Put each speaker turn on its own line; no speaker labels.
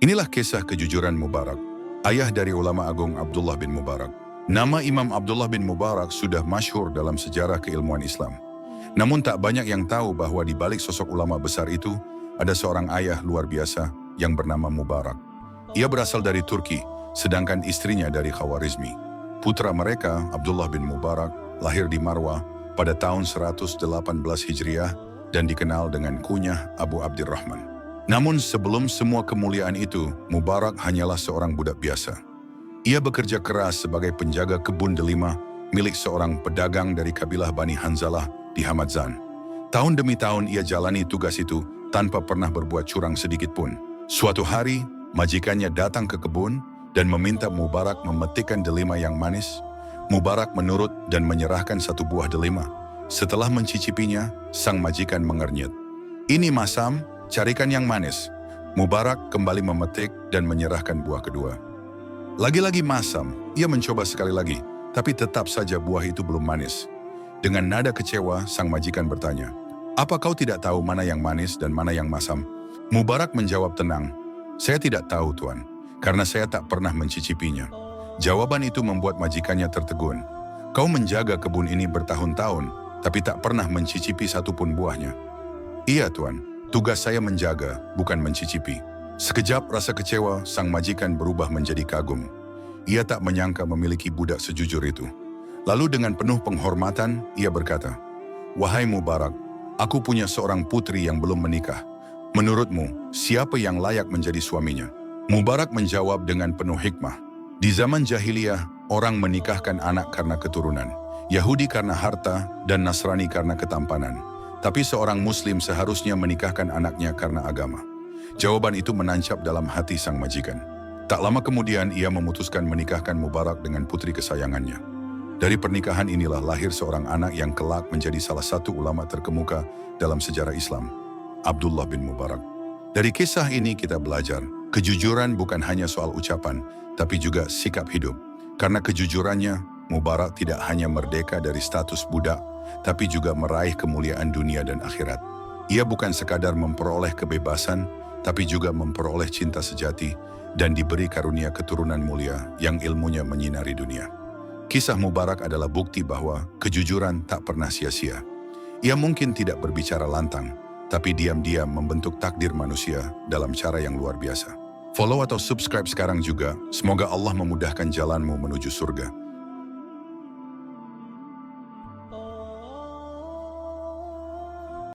Inilah kisah kejujuran Mubarak, ayah dari ulama agung Abdullah bin Mubarak. Nama Imam Abdullah bin Mubarak sudah masyhur dalam sejarah keilmuan Islam. Namun tak banyak yang tahu bahwa di balik sosok ulama besar itu, ada seorang ayah luar biasa yang bernama Mubarak. Ia berasal dari Turki, sedangkan istrinya dari Khawarizmi. Putra mereka, Abdullah bin Mubarak, lahir di Marwah pada tahun 118 Hijriah dan dikenal dengan kunyah Abu Abdirrahman. Namun sebelum semua kemuliaan itu, Mubarak hanyalah seorang budak biasa. Ia bekerja keras sebagai penjaga kebun delima milik seorang pedagang dari kabilah Bani Hanzalah di Hamadzan. Tahun demi tahun ia jalani tugas itu tanpa pernah berbuat curang sedikit pun. Suatu hari, majikannya datang ke kebun dan meminta Mubarak memetikkan delima yang manis. Mubarak menurut dan menyerahkan satu buah delima. Setelah mencicipinya, sang majikan mengernyit. "Ini masam, carikan yang manis." Mubarak kembali memetik dan menyerahkan buah kedua. Lagi-lagi masam, ia mencoba sekali lagi, tapi tetap saja buah itu belum manis. Dengan nada kecewa, sang majikan bertanya, "Apa kau tidak tahu mana yang manis dan mana yang masam?" Mubarak menjawab tenang, "Saya tidak tahu, Tuan, karena saya tak pernah mencicipinya." Jawaban itu membuat majikannya tertegun. "Kau menjaga kebun ini bertahun-tahun, tapi tak pernah mencicipi satupun buahnya." "Iya, Tuan, tugas saya menjaga, bukan mencicipi." Sekejap rasa kecewa sang majikan berubah menjadi kagum. Ia tak menyangka memiliki budak sejujur itu. Lalu dengan penuh penghormatan, ia berkata, "Wahai Mubarak, aku punya seorang putri yang belum menikah. Menurutmu, siapa yang layak menjadi suaminya?" Mubarak menjawab dengan penuh hikmah, "Di zaman jahiliyah, orang menikahkan anak karena keturunan, Yahudi karena harta, dan Nasrani karena ketampanan. Tapi seorang Muslim seharusnya menikahkan anaknya karena agama." Jawaban itu menancap dalam hati sang majikan. Tak lama kemudian ia memutuskan menikahkan Mubarak dengan putri kesayangannya. Dari pernikahan inilah lahir seorang anak yang kelak menjadi salah satu ulama terkemuka dalam sejarah Islam, Abdullah bin Mubarak. Dari kisah ini kita belajar, kejujuran bukan hanya soal ucapan, tapi juga sikap hidup. Karena kejujurannya, Mubarak tidak hanya merdeka dari status budak, tapi juga meraih kemuliaan dunia dan akhirat. Ia bukan sekadar memperoleh kebebasan, tapi juga memperoleh cinta sejati dan diberi karunia keturunan mulia yang ilmunya menyinari dunia. Kisah Mubarak adalah bukti bahwa kejujuran tak pernah sia-sia. Ia mungkin tidak berbicara lantang, tapi diam-diam membentuk takdir manusia dalam cara yang luar biasa. Follow atau subscribe sekarang juga, semoga Allah memudahkan jalanmu menuju surga.